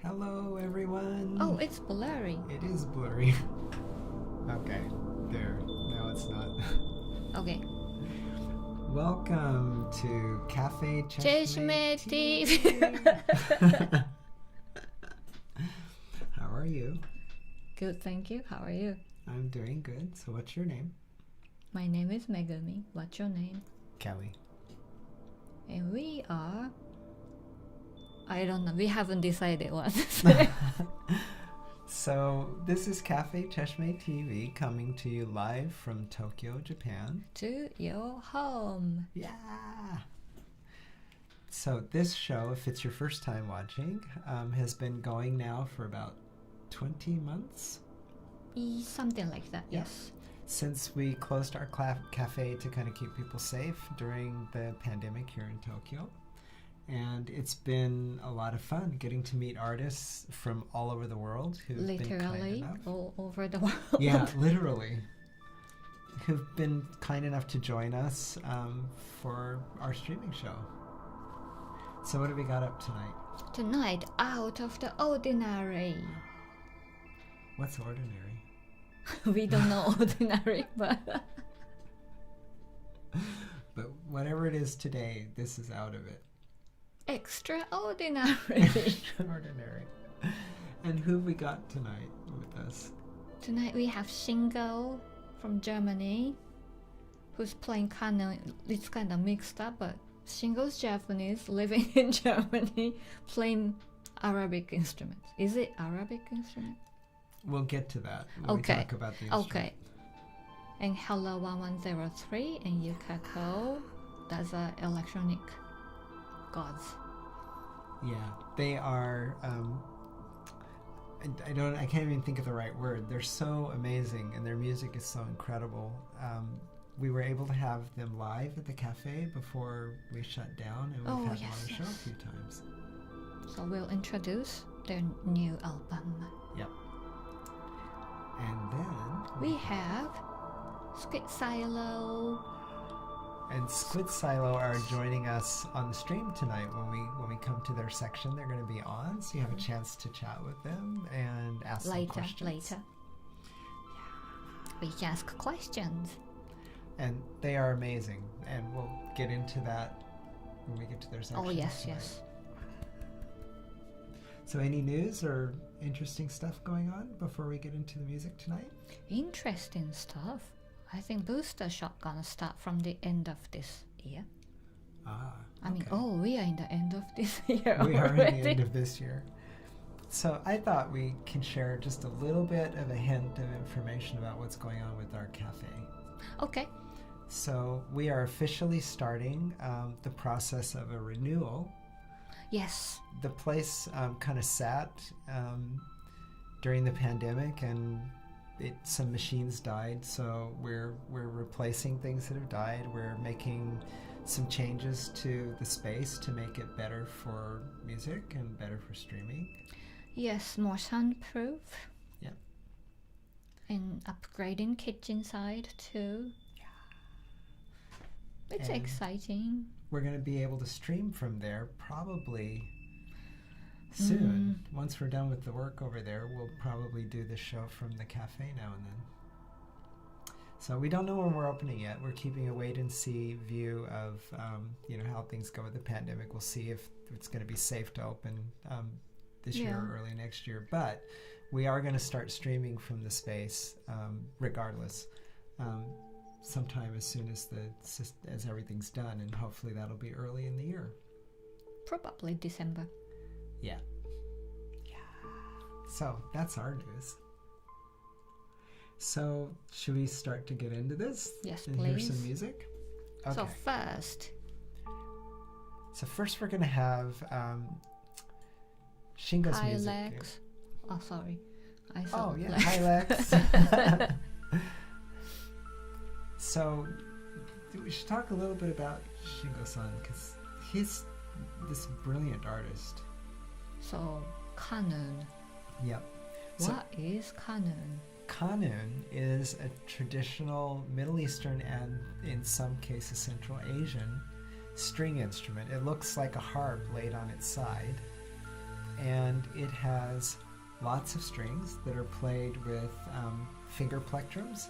Hello, everyone. Oh, it's blurry. It is blurry. Okay, there. Now it's not. Okay. Welcome to Cafe Cheshme TV. TV. How are you? Good, thank you. How are you? I'm doing good. So what's your name? My name is Megumi. What's your name? Kelly. And we are... I don't know. We haven't decided what. So this is Cafe Cheshme TV coming to you live from Tokyo, Japan. To your home. Yeah. So this show, if it's your first time watching, has been going now for about 20 months. Something like that, Yeah. yes. Since we closed our cafe to kind of keep people safe during the pandemic here in Tokyo. And it's been a lot of fun getting to meet artists from all over the world who've been kind Literally enough. all over the world. Yeah, literally. Who've been kind enough to join us for our streaming show. So what have we got up tonight? Tonight, out of the ordinary. What's ordinary? We don't know ordinary, but... But whatever it is today, this is out of it. Extraordinary. Extraordinary. And who have we got tonight with us? Tonight we have Shingo from Germany, who's playing it's kind of mixed up, but Shingo's Japanese, living in Germany, playing Arabic instruments. Is it Arabic instrument? We'll get to that when we talk about the instrument. Okay. And Hello 1103 and Yukako, that's electronic gods. Yeah, they are. I can't even think of the right word. They're so amazing, and their music is so incredible. We were able to have them live at the cafe before we shut down, and we've had them on the show a few times. So we'll introduce their new album. Yep. And then we have Squid Silo. And Squid Silo are joining us on the stream tonight. When we come to their section, they're going to be on, so you have a chance to chat with them and ask some questions. Later. We can ask questions. And they are amazing, and we'll get into that when we get to their section. Oh yes, tonight. yes. So any news or interesting stuff going on before we get into the music tonight? Interesting stuff. I think Booster Shot gonna start from the end of this year. I mean, we are in the end of this year We are already. in the end of this year. So I thought we can share just a little bit of a hint of information about what's going on with our cafe. Okay. So we are officially starting the process of a renewal. Yes. The place kind of sat during the pandemic, and some machines died. So we're replacing things that have died. We're making some changes to the space to make it better for music and better for streaming. Yes, more soundproof. Yeah. And upgrading kitchen side too. It's And exciting. we're going to be able to stream from there probably soon. Once we're done with the work over there, we'll probably do the show from the cafe now and then. So we don't know when we're opening yet. We're keeping a wait and see view of how things go with the pandemic. We'll see if it's going to be safe to open this year or early next year. But we are going to start streaming from the space regardless. Sometime as soon as everything's done, and hopefully that'll be early in the year. Probably December. Yeah. So that's our news. So should we start to get into this? Yes, and please. hear some music? Okay. So first we're going to have Shingo's Hi music. Lex. Oh, sorry. I Oh, thought yeah. Lex. Hi, Lex. So we should talk a little bit about Shingo-san, because he's this brilliant artist. So, Kanun. Yep. So What is Kanun? Kanun is a traditional Middle Eastern and, in some cases, Central Asian string instrument. It looks like a harp laid on its side, and it has lots of strings that are played with finger plectrums,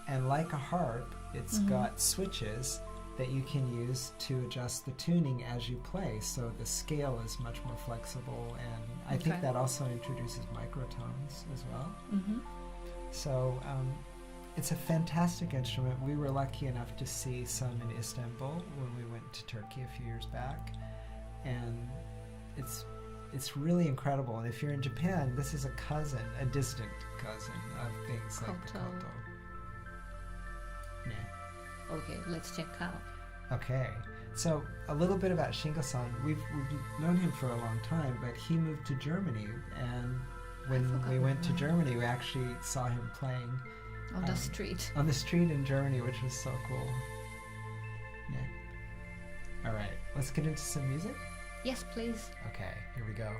and like a harp, it's got switches that you can use to adjust the tuning as you play, so the scale is much more flexible, and I think that also introduces microtones as well. So it's a fantastic instrument. We were lucky enough to see some in Istanbul when we went to Turkey a few years back, and it's really incredible. And if you're in Japan, this is a distant cousin of things like the Koto. koto. Yeah. Okay, let's check out. Okay, so a little bit about Shingo-san. We've known him for a long time, but he moved to Germany, and when we went to Germany, we actually saw him playing On the street. on the street in Germany, which was so cool. Yeah. All right, let's get into some music. Yes, please. Okay, here we go.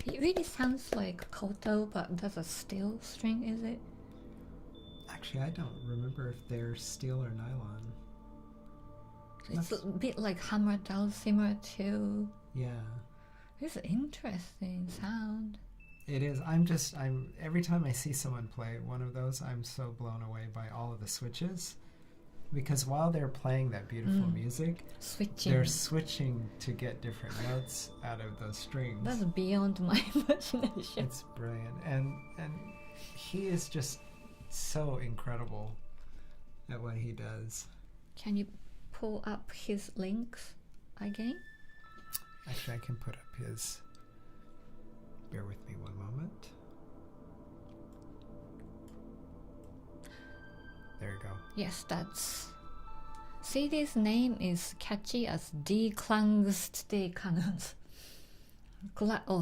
It really sounds like koto, but that's a steel string, is it? Actually, I don't remember if they're steel or nylon. It's a bit like hammer dulcimer too. Yeah. It's an interesting sound. It is. I'm every time I see someone play one of those, I'm so blown away by all of the switches. Because while they're playing that beautiful music, Switching. they're switching to get different notes out of those strings. That's beyond my imagination. It's brilliant. And he is just so incredible at what he does. Can you pull up his links again? Actually, I can put up his. Bear with me one moment. There you go. Yes, that's... CD's name is catchy as Die Klangst des Kanons.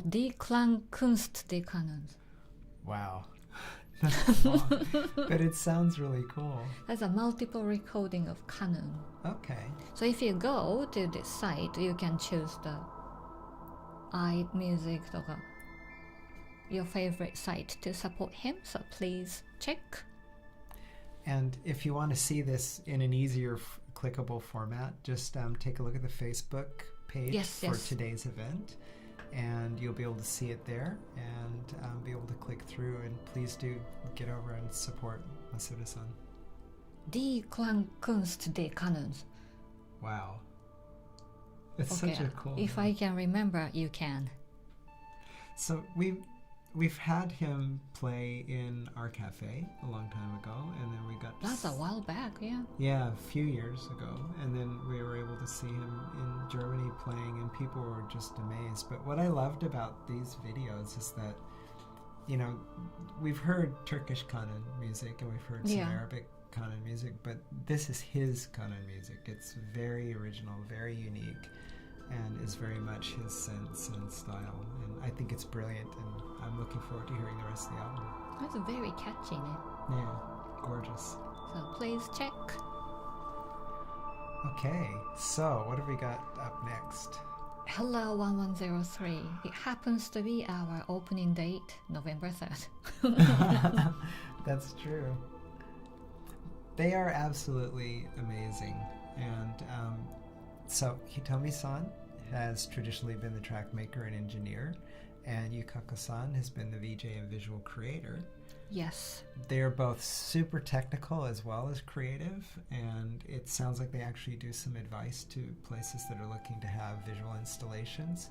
Die Klangkunst des Kanons. Wow. That's long. But it sounds really cool. That's a multiple recording of canon. Okay. So if you go to this site, you can choose the iMusicとか your favorite site to support him. So please check. And if you want to see this in an easier clickable format, just take a look at the Facebook page for today's event, and you'll be able to see it there and be able to click through. And please do get over and support Masuda-san. Die Klangkunst des Kanons. Wow. It's such a cool If name. I can remember, you can. So we've had him play in our cafe a long time ago, and then we got That's a while back, yeah. Yeah, a few years ago, and then we were able to see him in Germany playing, and people were just amazed. But what I loved about these videos is that, you know, we've heard Turkish Kanon music and we've heard some Arabic Kanon music, but this is his Kanon music. It's very original, very unique, and is very much his sense and style. And I think it's brilliant, and I'm looking forward to hearing the rest of the album. That's very catchy, né? Yeah, gorgeous. So please check. Okay, so what have we got up next? Hello 1103. It happens to be our opening date, November 3rd. That's true. They are absolutely amazing. And so Hitomi-san has traditionally been the track maker and engineer, and Yukako-san has been the VJ and visual creator. Yes. They're both super technical as well as creative, and it sounds like they actually do some advice to places that are looking to have visual installations.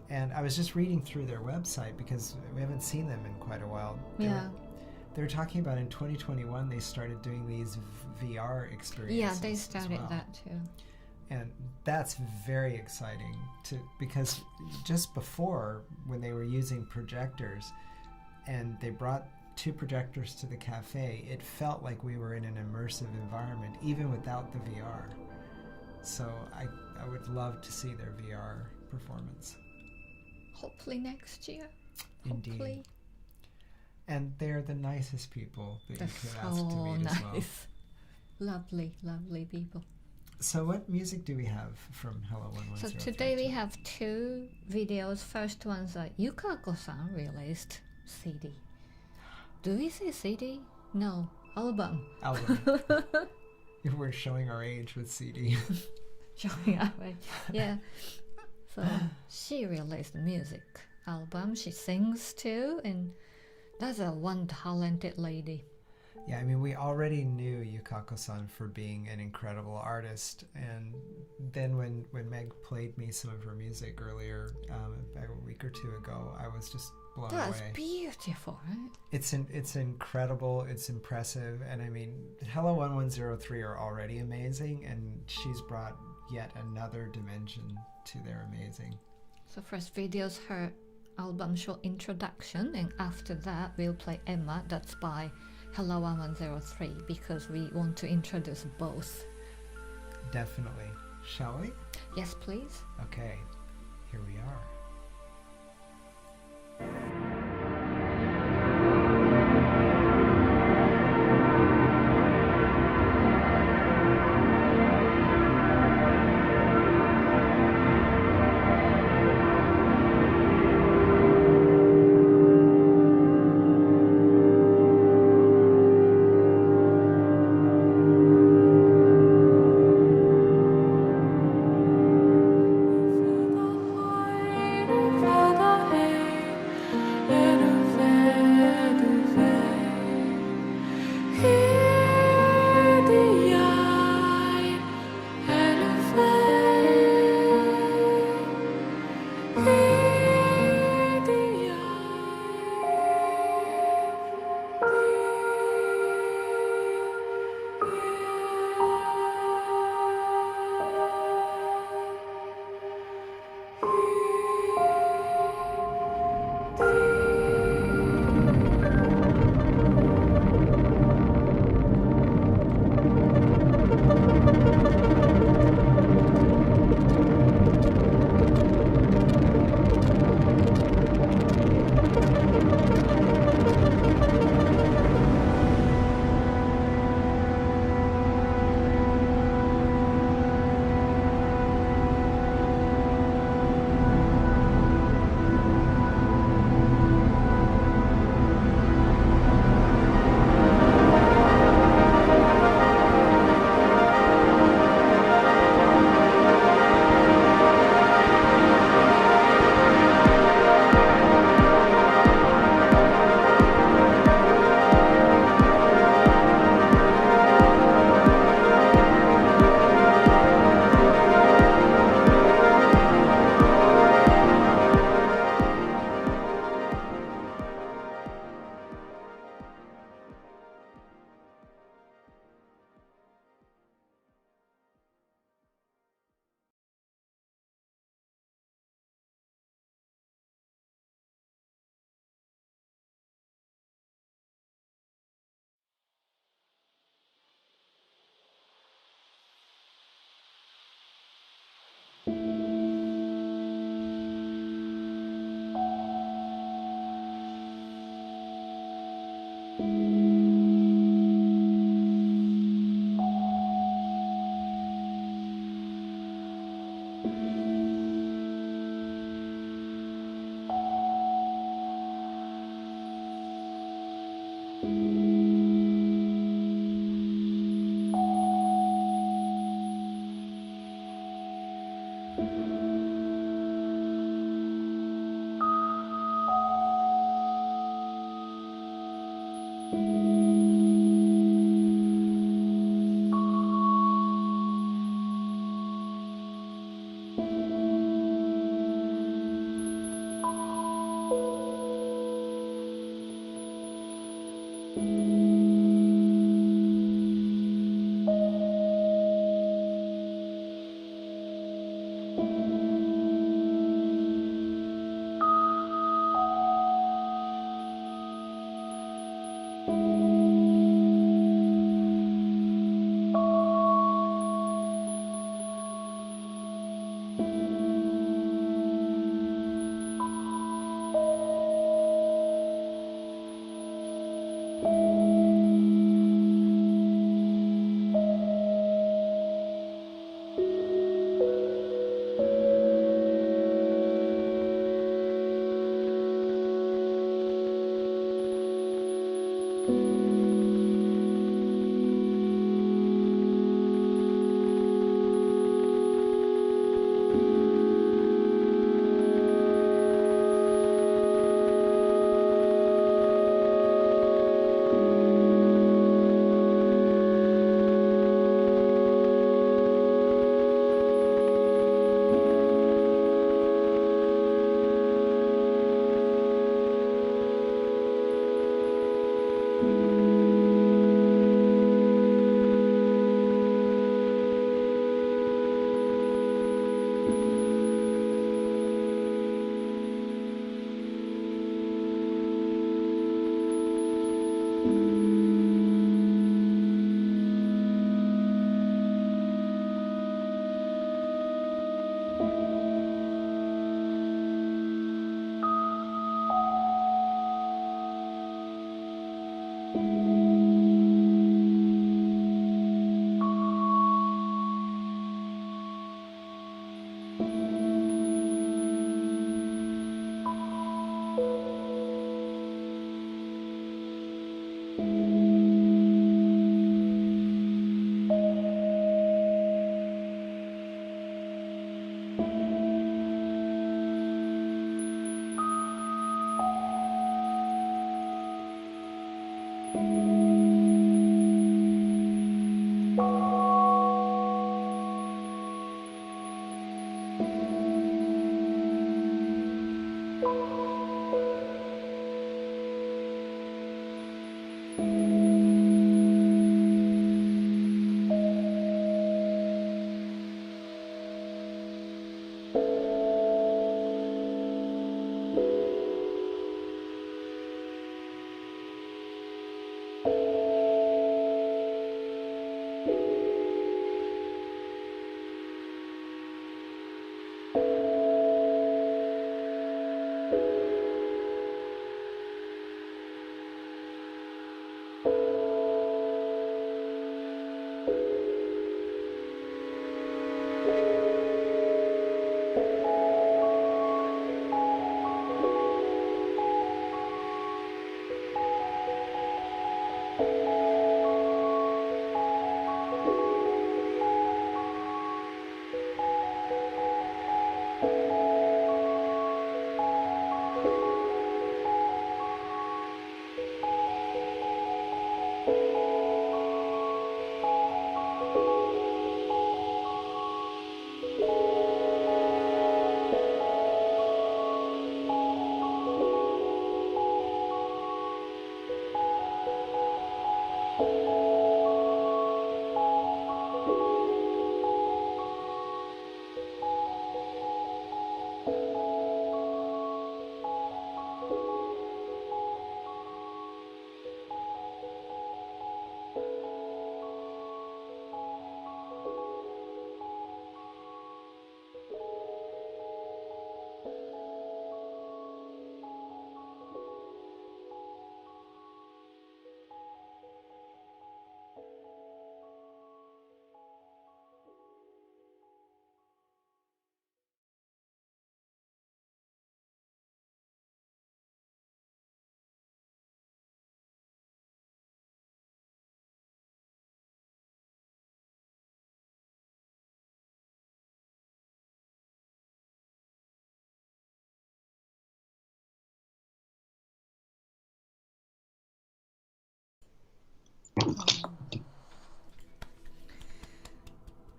And I was just reading through their website because we haven't seen them in quite a while. They were talking about in 2021 they started doing these VR experiences. Yeah, they started that too. And that's very exciting because just before, when they were using projectors and they brought 2 projectors to the cafe, it felt like we were in an immersive environment even without the VR. So I would love to see their VR performance. Hopefully next year. Indeed. Hopefully. And they're the nicest people that They're you could ask to meet nice. as well. Lovely, lovely people. So what music do we have from Hello 1103? So today we have 2 videos. First one's a Yukako-san released CD. Do we say CD? No, album. Album. We're showing our age with CD. Showing our age. Yeah. So she released music album. She sings too, and that's a one talented lady. Yeah, I mean, we already knew Yukako-san for being an incredible artist, and then when Meg played me some of her music earlier, about a week or 2 ago, I was just blown away. That's beautiful, right? It's incredible, it's impressive, and I mean, Hello 1103 are already amazing, and she's brought yet another dimension to their amazing. So first video's her album short introduction, and after that we'll play Emma, that's by Hello 1103, because we want to introduce both. Definitely. Shall we? Yes, please. Okay, here we are. Thank you.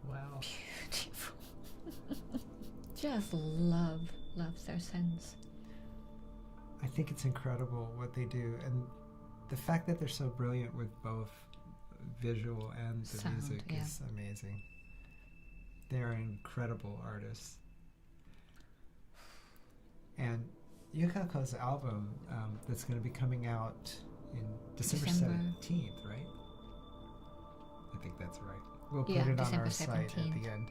Wow. Beautiful. Just love their sense. I think it's incredible what they do, and the fact that they're so brilliant with both visual and the Sound, music yeah. is amazing. They're incredible artists. And Yukako's album that's going to be coming out in December December. 17th, right? I think that's right. We'll put Yeah, it on December our site at 17th. the end.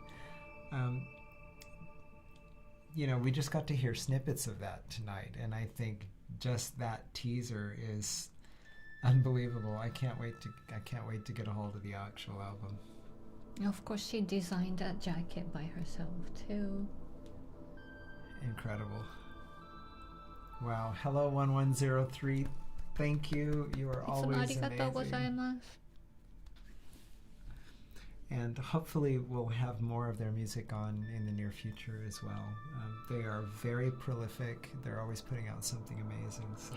You know, we just got to hear snippets of that tonight, and I think just that teaser is unbelievable. I can't wait to get a hold of the actual album. Of course, she designed that jacket by herself too. Incredible. Wow. Hello 1103. Thank you. You are いつもあ always りがとうござい amazing. ます。 And hopefully we'll have more of their music on in the near future as well. They are very prolific. They're always putting out something amazing. So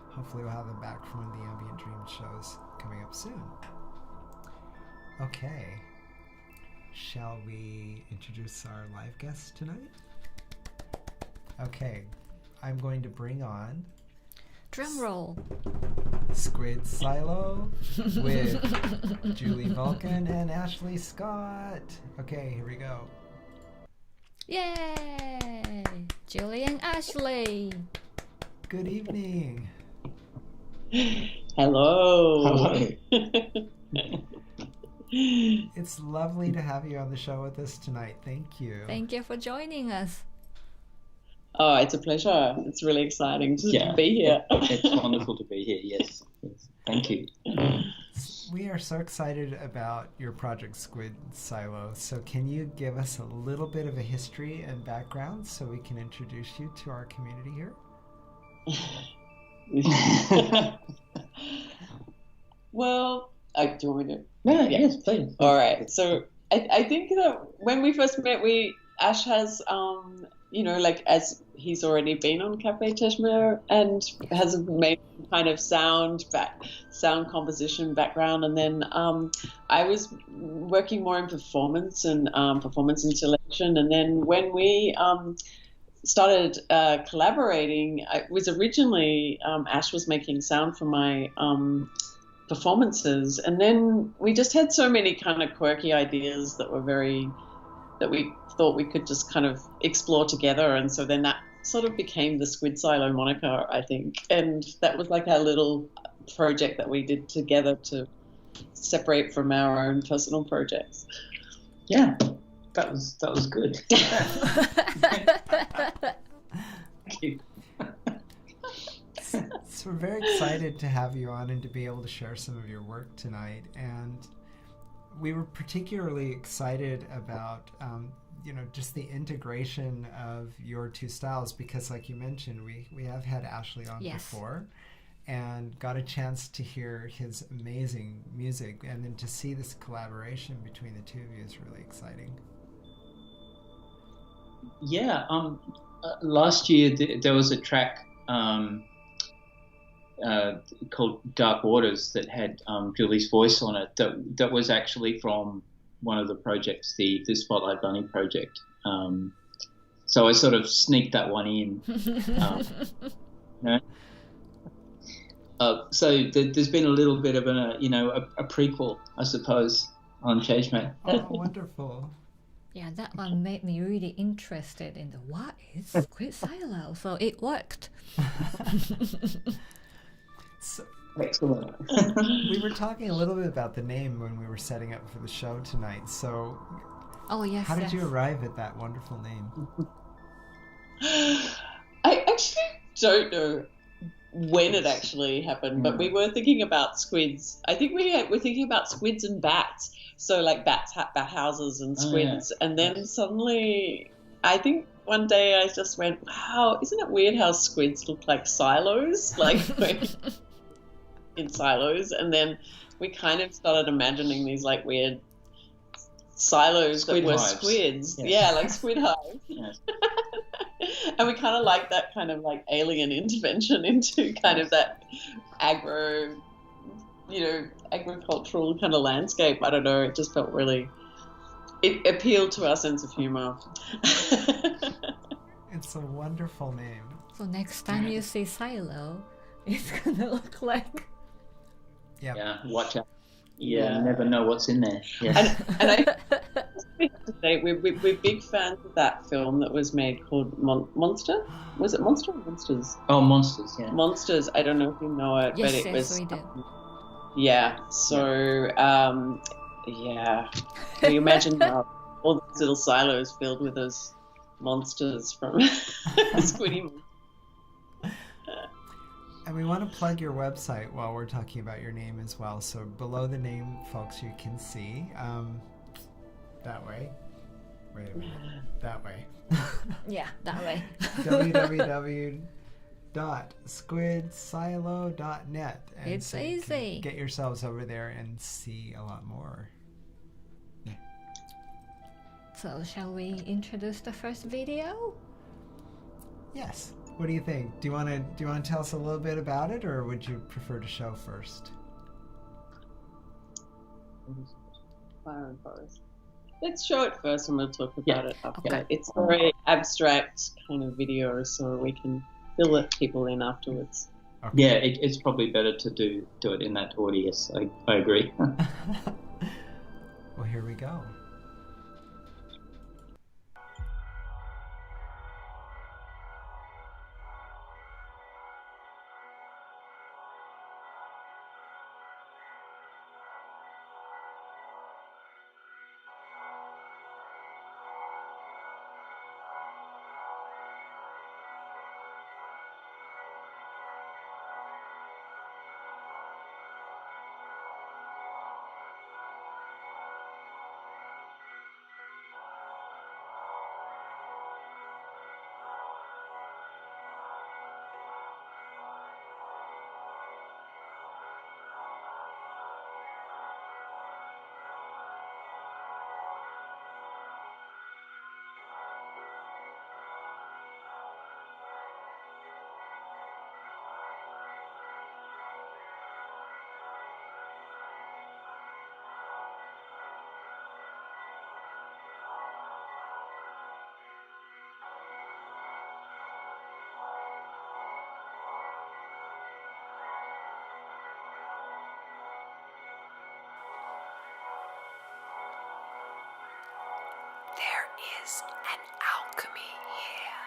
hopefully we'll have them back from the Ambient Dream shows coming up soon. Okay. Shall we introduce our live guest tonight? Okay. I'm going to bring on Drum roll. Squid Silo with Julie Vulcan and Ashley Scott. Okay, here we go. Yay! Julie and Ashley. Good evening. Hello. It's lovely to have you on the show with us tonight. Thank you. Thank you for joining us. Oh, it's a pleasure. It's really exciting to be here. It's wonderful to be here. Yes. Thank you. We are so excited about your project Squid Silo. So can you give us a little bit of a history and background so we can introduce you to our community here? Well, do you want me to? No, yes, please. All right. So I think that when we first met, Ash has, like as he's already been on Cafe Teshmere and has made kind of sound composition background, and then I was working more in performance and performance installation, and then when we started collaborating, it was originally Ash was making sound for my performances, and then we just had so many kind of quirky ideas that we thought we could just kind of explore together, and so then that sort of became the Squid Silo moniker, I think, and that was like our little project that we did together to separate from our own personal projects. Yeah, that was good. Thank you. So we're very excited to have you on and to be able to share some of your work tonight. And we were particularly excited about, just the integration of your two styles because, like you mentioned, we have had Ashley on before and got a chance to hear his amazing music. And then to see this collaboration between the two of you is really exciting. Yeah. Last year there was a track called Dark Waters that had Julie's voice on it. That was actually from one of the projects, the Spotlight Bunny project. So I sort of sneaked that one in. So there's been a little bit of a prequel, I suppose, on Changemate. Oh, wonderful. Yeah, that one made me really interested in what is Squid Silo, so it worked. So, excellent. We were talking a little bit about the name when we were setting up for the show tonight. So, how did you arrive at that wonderful name? I actually don't know when it actually happened, but we were thinking about squids. I think we were thinking about squids and bats. So like bat houses and squids. And then suddenly, I think one day I just went, wow, isn't it weird how squids look like silos? Like in silos. And then we kind of started imagining these like weird silos squid that were hives. Squids. Yes. Yeah, like squid hives. Yes. And we kind of like that kind of like alien intervention into kind of that aggro agricultural kind of landscape. I don't know. It just felt really. It appealed to our sense of humor. It's a wonderful name. So next time you see Silo, it's gonna look like. Yep. Yeah, watch out. You Yeah. never know what's in there. Yeah. And I have to say, we're big fans of that film that was made called Monster. Was it Monster or Monsters? Oh, Monsters, yeah. Monsters. I don't know if you know it, Yes, but it yes, was. we do. Yeah. So, yeah. Can you imagine all these little silos filled with those monsters from Squiddy? And we want to plug your website while we're talking about your name as well. So below the name, folks, you can see that way. Wait a minute. That way. Yeah, that way. www.squidsilo.net. And It's so you can easy. get yourselves over there and see a lot more. So shall we introduce the first video? Yes. What do you think? Do you want to tell us a little bit about it, or would you prefer to show first? Fire and Forest. Let's show it first and we'll talk about it after. Okay. It's a very abstract kind of video, so we can fill it people in afterwards. Okay. Yeah, it's probably better to do it in that order. Yes, I agree. Well, here we go. There is an alchemy here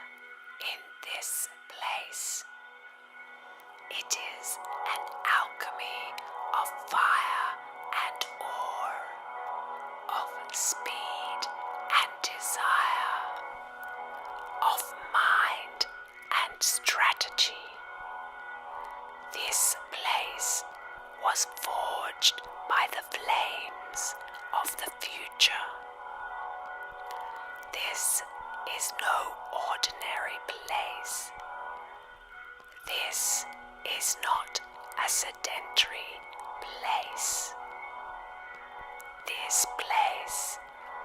in this place. It is an alchemy of fire and ore, of speed and desire, of mind and strategy. This place was forged by the flames of the future. This is no ordinary place. This is not a sedentary place. This place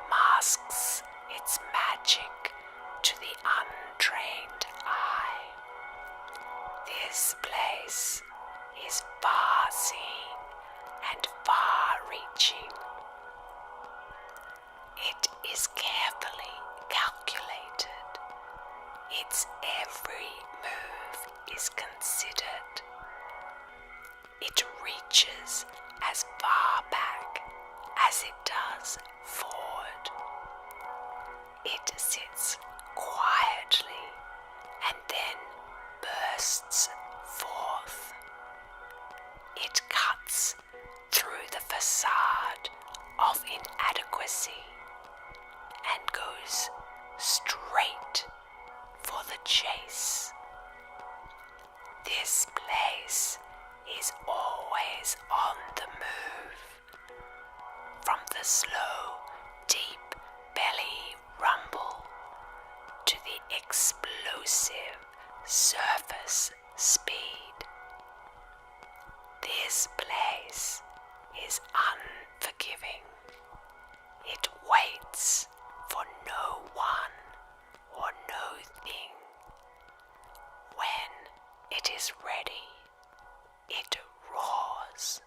masks its magic to the untrained eye. This place is far-seeing and far-reaching. It is carefully calculated. Its every move is considered. It reaches as far back as it does forward. It sits quietly and then bursts forth. It cuts through the facade of inadequacy and goes straight for the chase. This place is always on the move. From the slow, deep belly rumble to the explosive surface speed. This place is unforgiving. It waits for no one or no thing. When it is ready, it roars.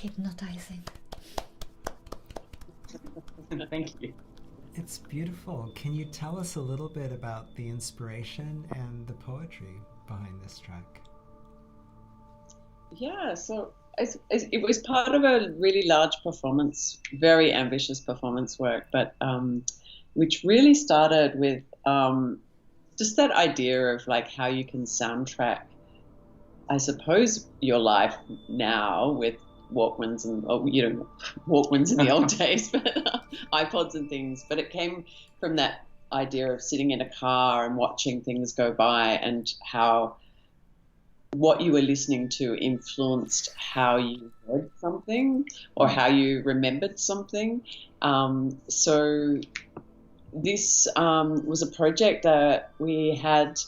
hypnotizing. Thank you. It's beautiful. Can you tell us a little bit about the inspiration and the poetry behind this track? Yeah, so it was part of a really large performance, very ambitious performance work, but which really started with just that idea of like how you can soundtrack, I suppose, your life now with Walkmans and Walkmans in the old days, but iPods and things. But it came from that idea of sitting in a car and watching things go by, and how what you were listening to influenced how you heard something or how you remembered something. So this was a project that we had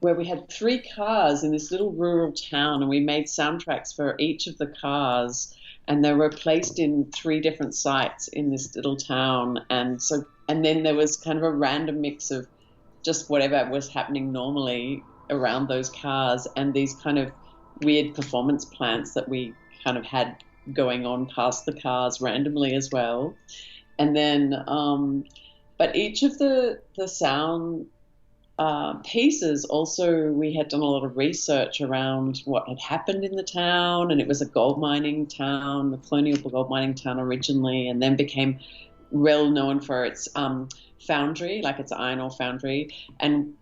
where we had 3 cars in this little rural town, and we made soundtracks for each of the cars, and they were placed in 3 different sites in this little town. And then there was kind of a random mix of just whatever was happening normally around those cars, and these kind of weird performance plants that we kind of had going on past the cars randomly as well. And then but each of the sound pieces, also we had done a lot of research around what had happened in the town, and it was a gold mining town, a colonial gold mining town originally, and then became well known for its foundry, like its iron ore foundry, and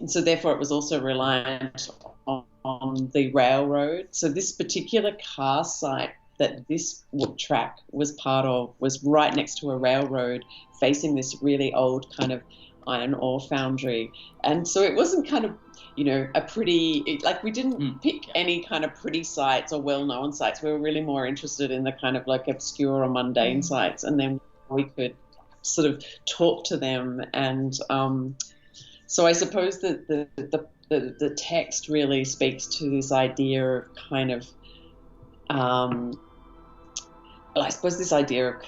so therefore it was also reliant on the railroad. So this particular car site that this track was part of was right next to a railroad facing this really old kind of iron ore foundry. And so it wasn't kind of, a pretty, like we didn't pick any kind of pretty sites or well-known sites. We were really more interested in the kind of like obscure or mundane sites, and then we could sort of talk to them. And so I suppose that the text really speaks to this idea of kind of, I suppose this idea of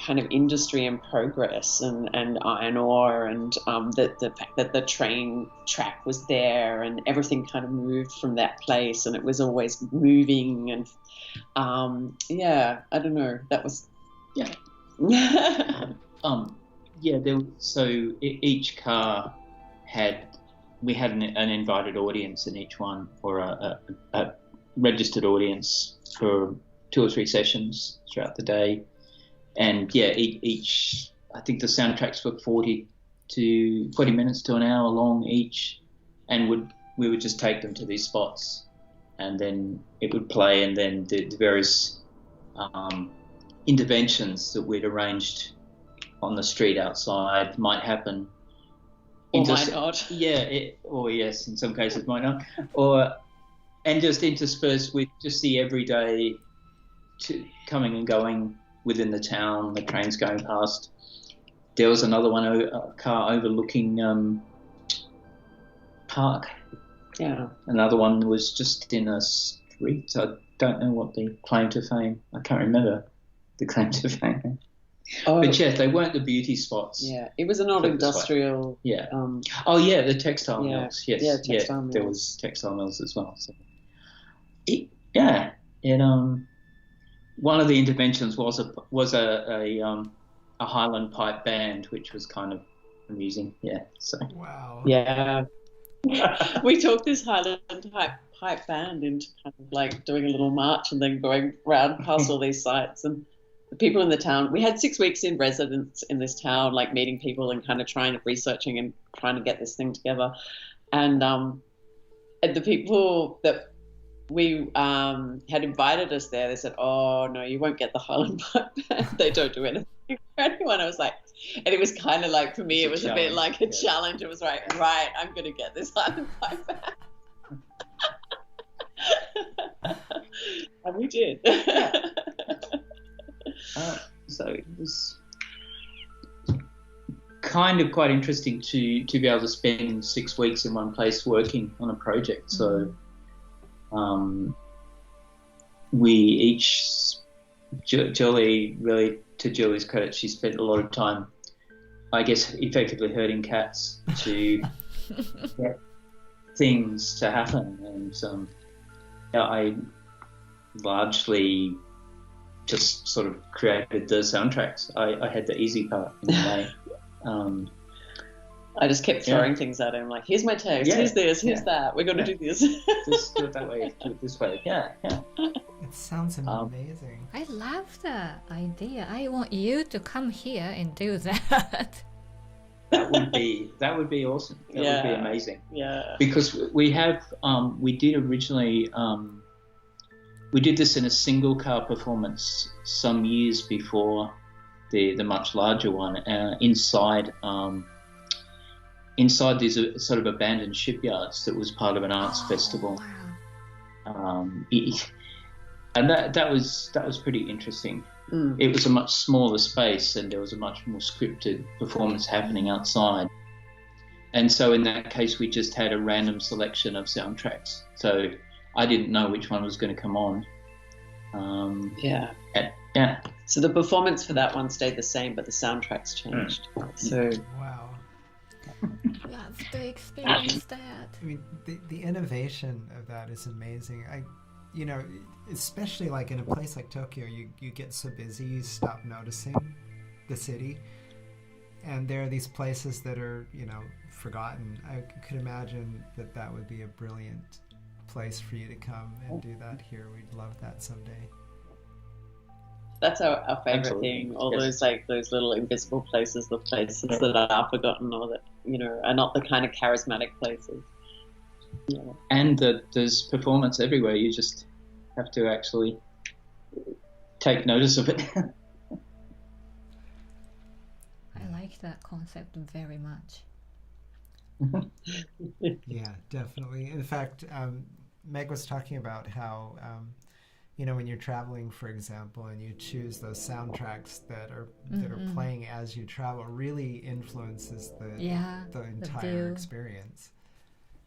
kind of industry and progress and iron ore, and the fact that the train track was there and everything kind of moved from that place, and it was always moving. And I don't know, that was so each car we had an invited audience in each one, or a registered audience for 2 or 3 sessions throughout the day. And each, I think the soundtracks were 40 minutes to an hour long each, and we would just take them to these spots, and then it would play, and then the various interventions that we'd arranged on the street outside might happen. Or might not. Or yes, in some cases might not. And just interspersed with just the everyday coming and going within the town, the trains going past. There was another one, a car overlooking park. Yeah. Another one was just in a street. I don't know what the claim to fame. I can't remember the claim to fame. Oh. But they weren't the beauty spots. Yeah, it was an old industrial. Yeah. The textile mills. Yes. Yeah, textile mills. There was textile mills as well. So. One of the interventions was a Highland pipe band, which was kind of amusing. Yeah. So. Wow. Yeah. We took this Highland pipe band into kind of like doing a little march and then going round past all these sites, and the people in the town. We had 6 weeks in residence in this town, like meeting people and kind of researching and trying to get this thing together. And the people that we had invited us there, they said, "Oh no, you won't get the Highland pipe band. They don't do anything for anyone." I was like, and it was kind of like, for me, it was a bit like a challenge. It was right, I'm going to get this Highland pipe band. And we did. So it was kind of quite interesting to be able to spend 6 weeks in one place working on a project. So we each, Julie, really, to Julie's credit, she spent a lot of time, I guess, effectively herding cats to get things to happen. And largely just sort of created the soundtracks. I had the easy part in a way. I just kept throwing things at him, like, here's my text, here's this, here's that, we're going to do this. Just do it that way, do it this way. Yeah. It sounds amazing. I love the idea. I want you to come here and do that. That would be awesome. That would be amazing. Yeah. Because we have, we did originally, we did this in a single car performance some years before the much larger one, inside these sort of abandoned shipyards that was part of an arts festival. Wow. And that was pretty interesting. It was a much smaller space and there was a much more scripted performance happening outside. And so in that case, we just had a random selection of soundtracks. So I didn't know which one was going to come on. Yeah. So the performance for that one stayed the same, but the soundtracks changed. So Wow. Love to experience that. I mean, the innovation of that is amazing. Especially like in a place like Tokyo, you get so busy, you stop noticing the city. And there are these places that are, forgotten. I could imagine that would be a brilliant place for you to come and do that here. We'd love that someday. that's our favorite Absolutely. thing. All Yes. those little invisible places, the places that are forgotten or that, are not the kind of charismatic places. Yeah. And there's performance everywhere. You just have to actually take notice of it. I like that concept very much. Yeah, definitely. In fact, Meg was talking about how, when you're traveling, for example, and you choose those soundtracks that are playing as you travel, really influences the entire view. experience.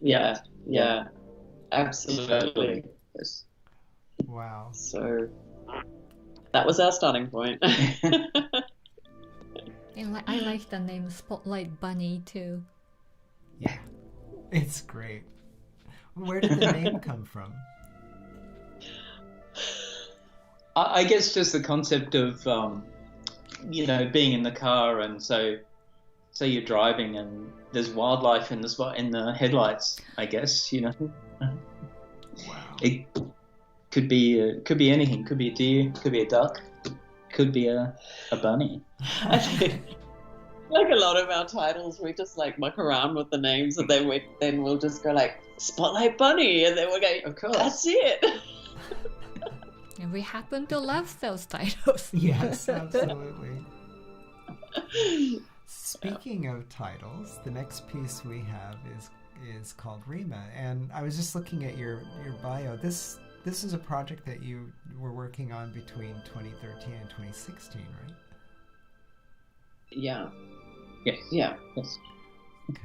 Yeah, absolutely. Yes. Wow. So that was our starting point. And I like the name Spotlight Bunny too. Yeah, it's great. Where did the name come from? I guess just the concept of, being in the car, and so you're driving and there's wildlife in the headlights. I guess Wow. it could be anything. Could be a deer. Could be a duck. Could be a bunny. I think, like a lot of our titles, we just like muck around with the names, and then we'll just go like Spotlight Bunny, and then we'll go, Of course. that's it. And we happen to love those titles. Yes, absolutely. Speaking of titles, the next piece we have is called Rima, and I was just looking at your bio. This is a project that you were working on between 2013 and 2016, right? Yeah. Yes. Yeah. Yes. Okay,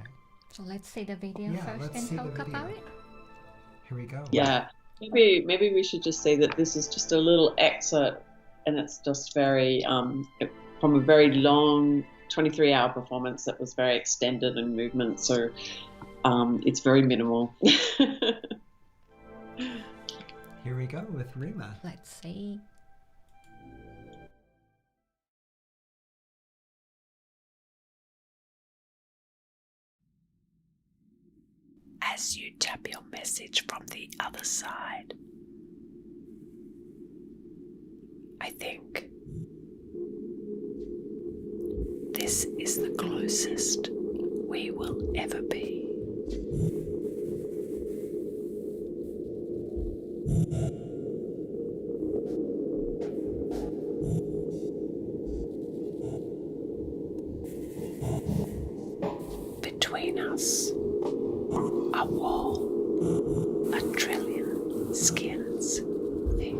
So let's see the video Yeah, first let's and see the talk video. about it. here we go. Yeah. Maybe we should just say that this is just a little excerpt, and it's just very from a very long 23-hour performance that was very extended in movement. So it's very minimal. Here we go with Rima. Let's see. As you tap your message from the other side, I think this is the closest we will ever be. Between us, a wall, a trillion skins thick.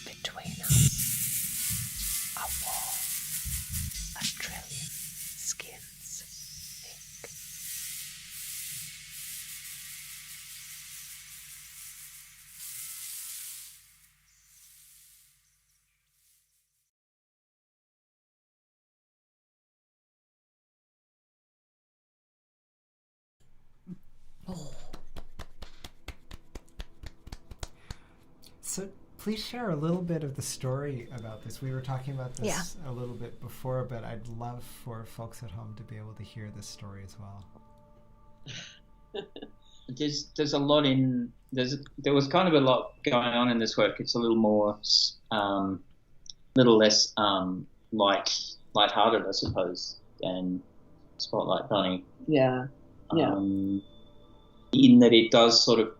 Between us, a wall, a trillion skins thick. So please share a little bit of the story about this. We were talking about this a little bit before, but I'd love for folks at home to be able to hear this story as well. There's a lot in there was kind of a lot going on in this work. It's a little more little less lighthearted, I suppose, than Spotlight Bunny. Yeah. Yeah. In that it does sort of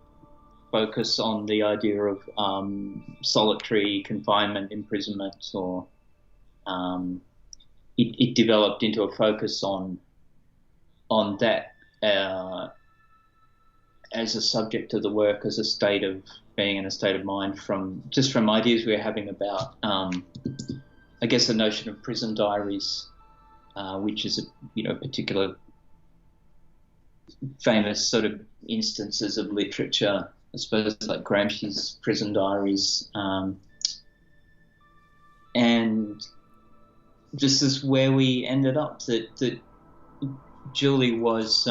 focus on the idea of solitary confinement, imprisonment, or it developed into a focus on that as a subject of the work, as a state of being in a state of mind from ideas we were having about, I guess, the notion of prison diaries, which is a particular famous sort of instances of literature, I suppose, like Gramsci's prison diaries, and this is where we ended up. That Julie was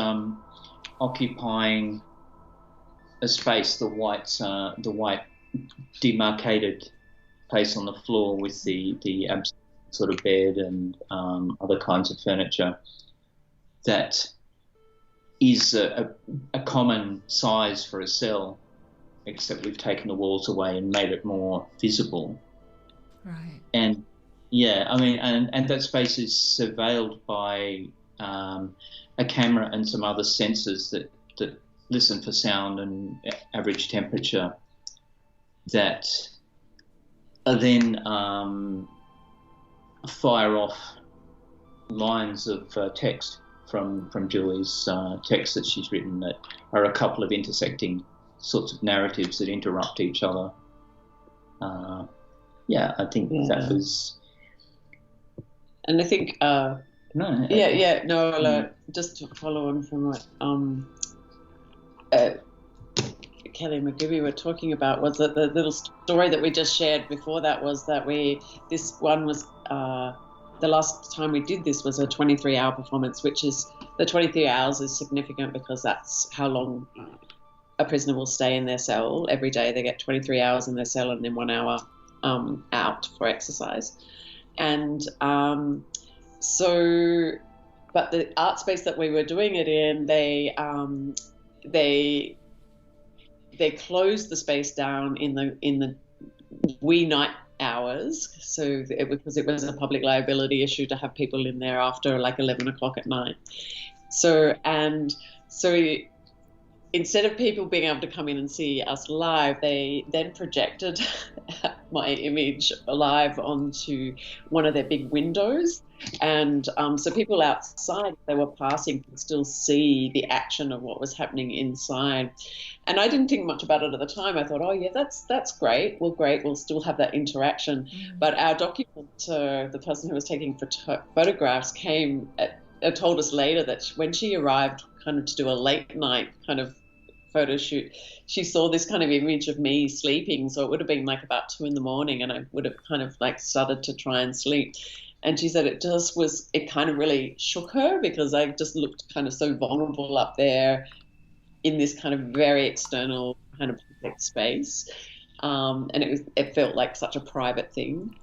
occupying a space, the white demarcated place on the floor with the absolute sort of bed and other kinds of furniture that is a common size for a cell, except we've taken the walls away and made it more visible. Right. And yeah, I mean, and that space is surveilled by a camera and some other sensors that listen for sound and average temperature that are then fire off lines of text from Julie's text that she's written that are a couple of intersecting sorts of narratives that interrupt each other. I think that was... And I think... just to follow on from what Kelly McGibby were talking about, was that the little story that we just shared before that was that this one was... the last time we did this was a 23-hour performance, which is, the 23 hours is significant because that's how long a prisoner will stay in their cell. Every day they get 23 hours in their cell and then 1 hour out for exercise. And but the art space that we were doing it in, they closed the space down in the wee night hours, because it was a public liability issue to have people in there after like 11 o'clock at night. So instead of people being able to come in and see us live, they then projected my image live onto one of their big windows. And so people outside, if they were passing, could still see the action of what was happening inside. And I didn't think much about it at the time. I thought, oh, yeah, that's great. Well, great. We'll still have that interaction. But our documenter, the person who was taking photographs, told us later that when she arrived kind of to do a late night kind of photo shoot, she saw this kind of image of me sleeping. So it would have been like about 2 a.m, and I would have kind of like started to try and sleep. And she said it kind of really shook her because I just looked kind of so vulnerable up there in this kind of very external kind of public space. And it felt like such a private thing.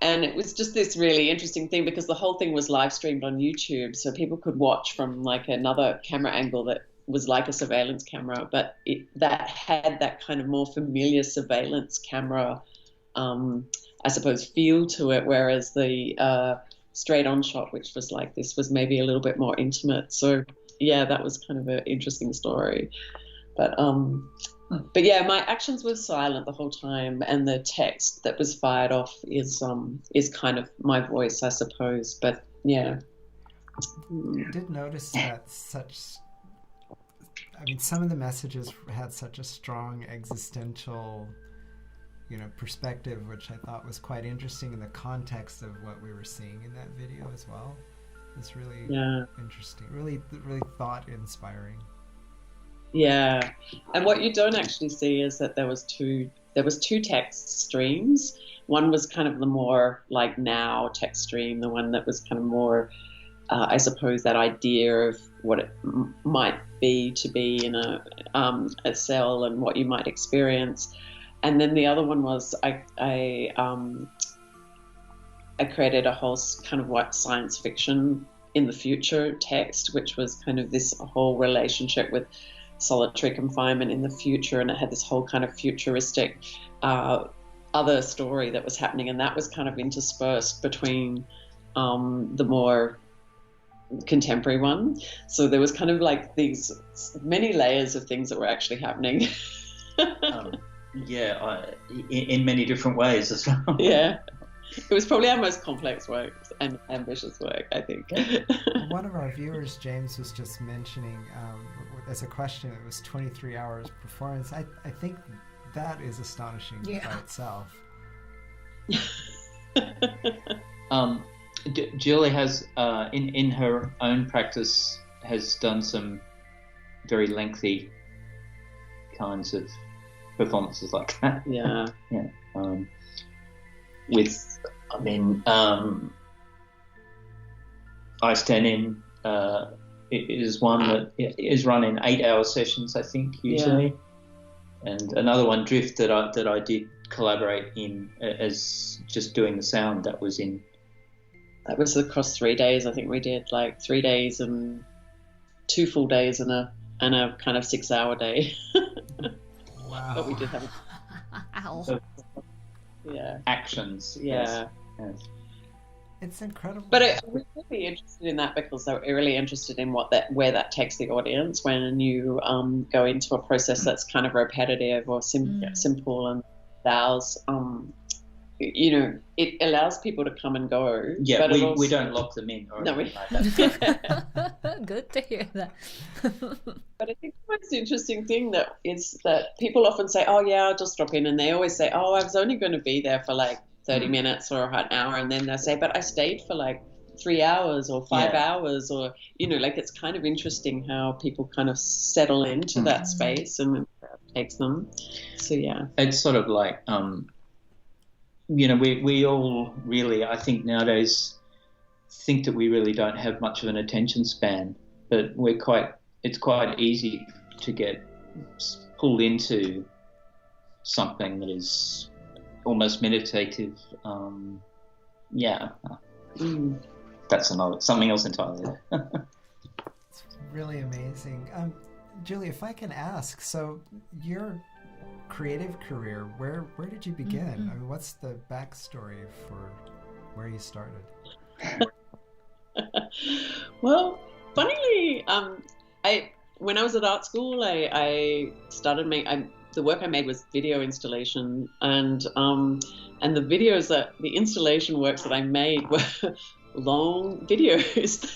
And it was just this really interesting thing because the whole thing was live streamed on YouTube. So people could watch from like another camera angle that was like a surveillance camera, but that had that kind of more familiar surveillance camera, I suppose, feel to it. Whereas the straight on shot, which was like, this was maybe a little bit more intimate. So yeah, that was kind of an interesting story. But yeah, my actions were silent the whole time, and the text that was fired off is kind of my voice, I suppose. But yeah, I did notice that some of the messages had such a strong existential, perspective, which I thought was quite interesting in the context of what we were seeing in that video as well. It's really interesting, really thought inspiring. Yeah, and what you don't actually see is that there was two text streams. One was kind of the more like now text stream, the one that was kind of more, I suppose, that idea of what it might be to be in a cell and what you might experience. And then the other one was I created a whole kind of what science fiction in the future text, which was kind of this whole relationship with solitary confinement in the future, and it had this whole kind of futuristic other story that was happening, and that was kind of interspersed between the more contemporary one. So there was kind of like these many layers of things that were actually happening. In many different ways as well. Yeah, it was probably our most complex work and ambitious work, I think. One of our viewers, James, was just mentioning as a question, it was 23 hours performance. I think that is astonishing by itself. Julie has, in her own practice, has done some very lengthy kinds of performances like that. Yeah. Yeah. I Stand In is one that is run in 8-hour sessions, I think, usually. Yeah. And another one, Drift, that I did collaborate in as just doing the sound, that was across 3 days. I think we did like 3 days and 2 full days and a kind of 6-hour day. Wow. But we did have actions. Yeah. Yes. It's incredible. But we're really interested in that because they're really interested in where that takes the audience when you go into a process that's kind of repetitive or simple and allows it allows people to come and go. Yeah, but we don't lock them in. No, we like that. Good to hear that. But I think the most interesting thing is that people often say, "Oh yeah, I'll just drop in," and they always say, "Oh, I was only going to be there for like 30 minutes or an hour," and then they say, "But I stayed for like 3 hours or 5 hours," or like it's kind of interesting how people kind of settle into that space and it takes them. So yeah, it's sort of like we all really, I think nowadays, think that we really don't have much of an attention span, but it's quite easy to get pulled into something that is almost meditative. That's something else entirely. It's really amazing. Julie, if I can ask, so your creative career, where did you begin? I mean, what's the backstory for where you started? Well, funnily, when I was at art school, I started the work I made was video installation, and the videos the installation works that I made were long videos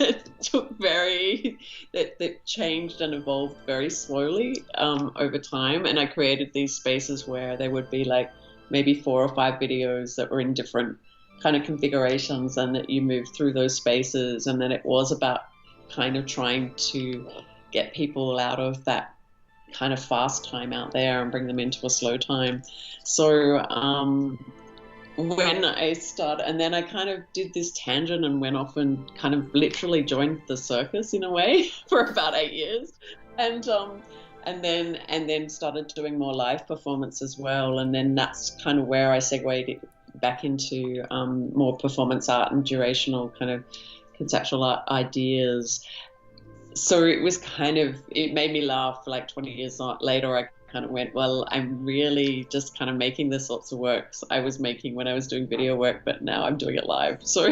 that changed and evolved very slowly over time, and I created these spaces where there would be like maybe 4 or 5 videos that were in different kind of configurations, and that you moved through those spaces, and then it was about kind of trying to get people out of that kind of fast time out there and bring them into a slow time. So when I started, and then I kind of did this tangent and went off and kind of literally joined the circus in a way for about 8 years, and then started doing more live performance as well, and then that's kind of where I segued back into more performance art and durational kind of conceptual art ideas. So it was it made me laugh. Like 20 years later, I kind of went, well, I'm really just kind of making the sorts of works I was making when I was doing video work, but now I'm doing it live. So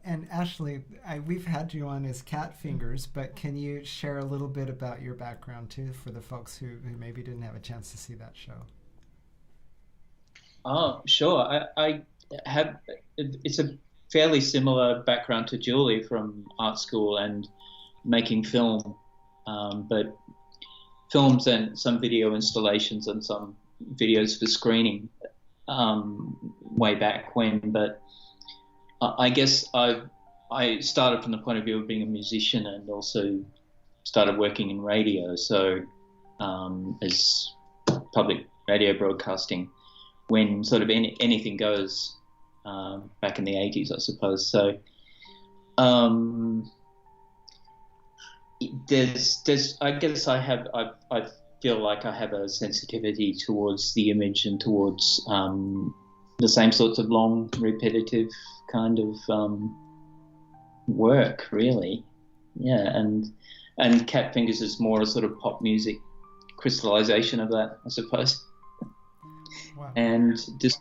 And Ashley, we've had you on as Cat Fingers, but can you share a little bit about your background too for the folks who maybe didn't have a chance to see that show? Oh, sure. I have. It's a fairly similar background to Julie from art school and making film, but films and some video installations and some videos for screening way back when. But I guess I started from the point of view of being a musician and also started working in radio, so as public radio broadcasting, when sort of anything goes back in the 80s, I suppose. So I guess I feel like I have a sensitivity towards the image and towards the same sorts of long, repetitive kind of work, really. Yeah, and Cat Fingers is more a sort of pop music crystallization of that, I suppose. Wow. And this,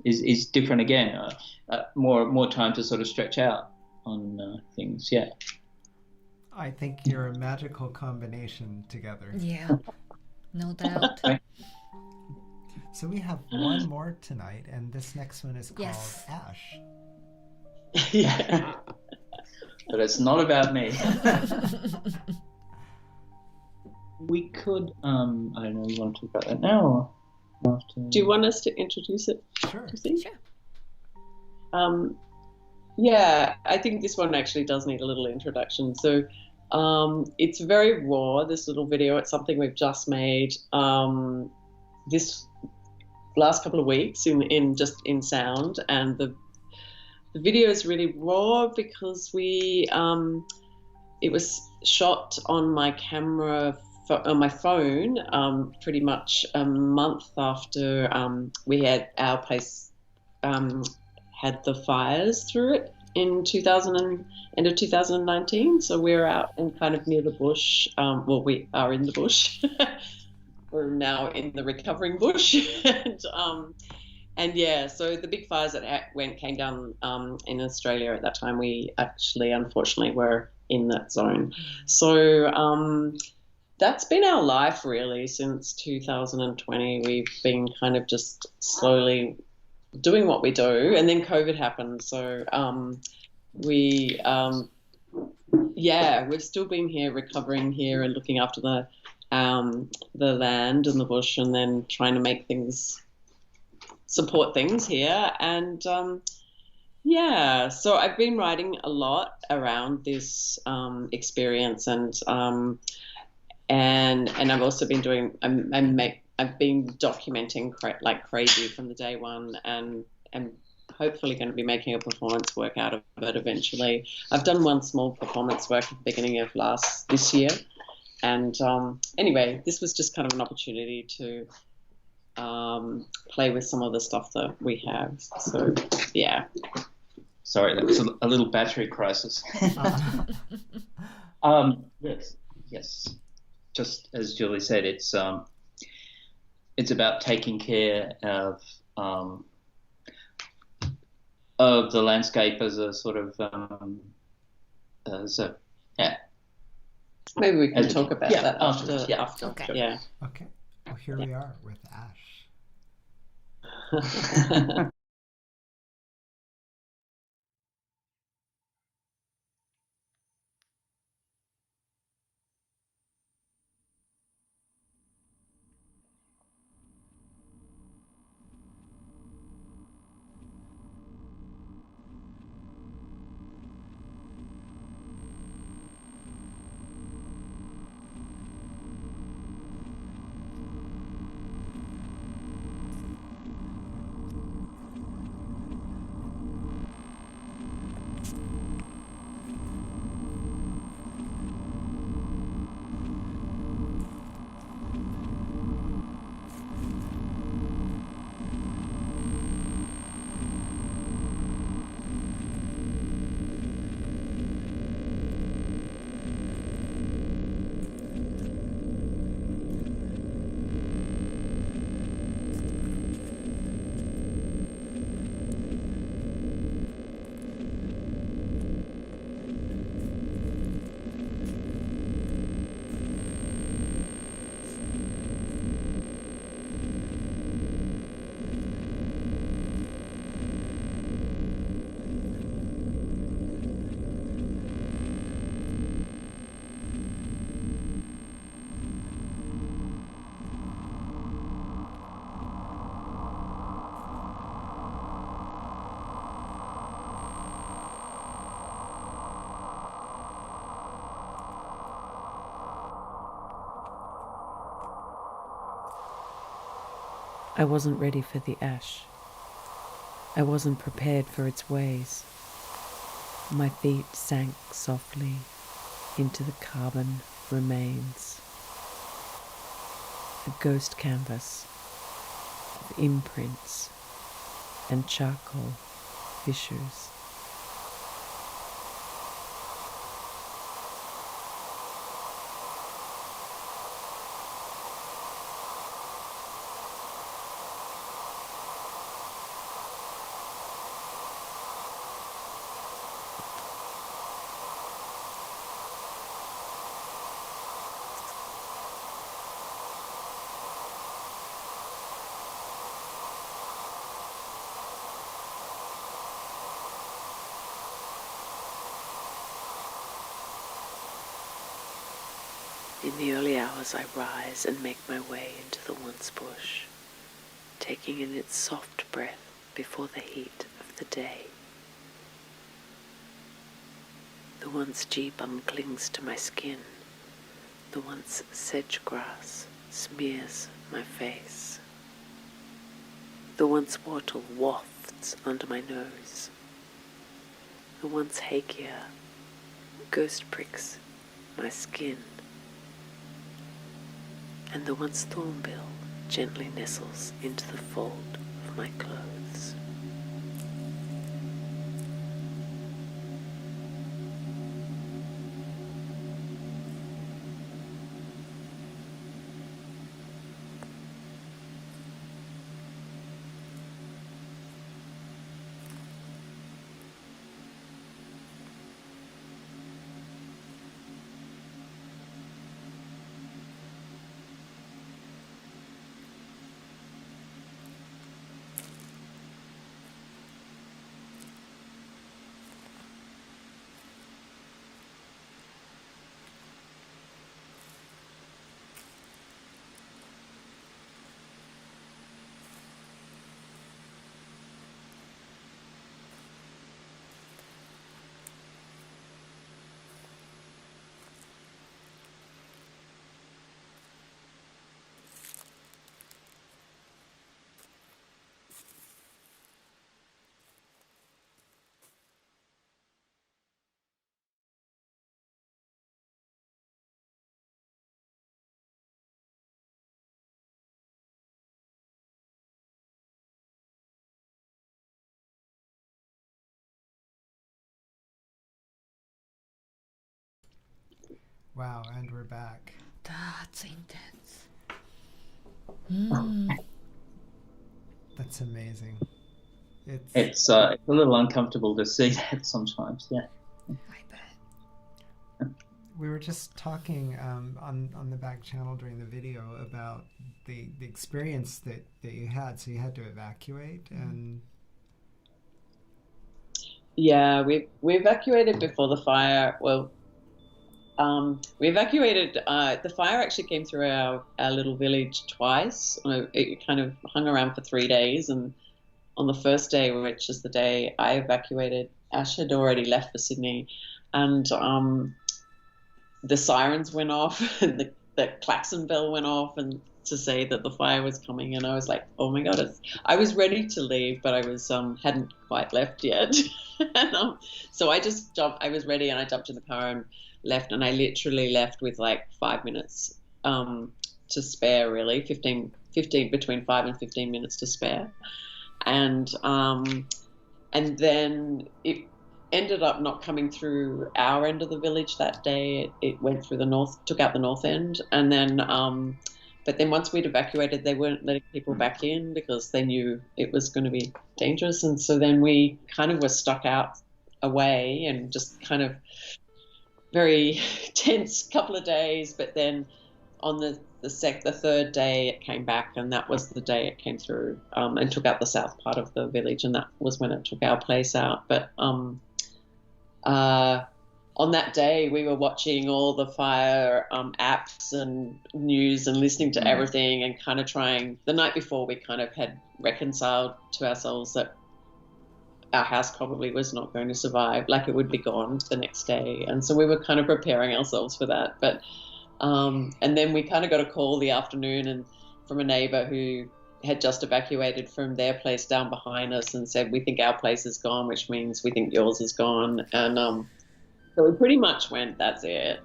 is different again. More time to sort of stretch out on things. Yeah. I think you're a magical combination together. Yeah, no doubt. So we have one more tonight, and this next one is called Yes. Ash. yeah. But it's not about me. We could, I don't know, you want to talk about that now or after? Do you want us to introduce it? Sure. Chrissy? Sure. Yeah, I think this one actually does need a little introduction. So it's very raw, this little video. It's something we've just made this last couple of weeks in sound, and the video is really raw because it was shot on my camera on my phone pretty much a month after we had our place had the fires through it in end of 2019. So we're out and kind of near the bush. Well, we are in the bush. We're now in the recovering bush. And yeah, so the big fires that came down in Australia at that time, we actually, unfortunately, were in that zone. So that's been our life really since 2020. We've been kind of just slowly doing what we do, and then COVID happened. So we've still been here, recovering here, and looking after the land and the bush, and then trying to make things, support things here. And so I've been writing a lot around this experience, and I've also been doing I've been documenting like crazy from the day one, and I'm hopefully going to be making a performance work out of it eventually. I've done one small performance work at the beginning of this year, and anyway, this was just kind of an opportunity to play with some of the stuff that we have. So yeah. Sorry, that was a little battery crisis. Yes. Just as Julie said, it's about taking care of the landscape as a sort of Maybe we can talk about that after. Okay. Yeah. Okay. Well, here we are with Ash. I wasn't ready for the ash. I wasn't prepared for its ways. My feet sank softly into the carbon remains. A ghost canvas of imprints and charcoal fissures. In the early hours I rise and make my way into the once bush, taking in its soft breath before the heat of the day. The once geebum clings to my skin, the once sedge grass smears my face. The once wattle wafts under my nose. The once hakea ghost pricks my skin. And the once thornbill gently nestles into the fold of my clothes. Wow, and we're back. That's intense. That's amazing. It's a little uncomfortable to see that sometimes. Yeah. I bet. We were just talking on the back channel during the video about the experience that you had. So you had to evacuate, and Yeah, we evacuated before the fire. Well, we evacuated. The fire actually came through our little village twice. It kind of hung around for 3 days, and on the first day, which is the day I evacuated, Ash had already left for Sydney, and the sirens went off, and the klaxon bell went off, and to say that the fire was coming, and I was like, oh my god! I was ready to leave, but I was hadn't quite left yet, and so I just jumped. I was ready, and I jumped in the car and left, and I literally left with like 5 minutes to spare, really, 15 between 5 and 15 minutes to spare, and then it ended up not coming through our end of the village that day. It went through took out the north end, and then but then once we'd evacuated, they weren't letting people back in because they knew it was going to be dangerous, and so then we kind of were stuck out away and just kind of very tense couple of days. But then on the third day it came back, and that was the day it came through and took out the south part of the village, and that was when it took our place out. But on that day we were watching all the fire apps and news and listening to everything, and kind of trying. The night before we kind of had reconciled to ourselves that our house probably was not going to survive, like it would be gone the next day, and so we were kind of preparing ourselves for that. But and then we kind of got a call the afternoon and from a neighbor who had just evacuated from their place down behind us and said, we think our place is gone, which means we think yours is gone. And so we pretty much went, that's it.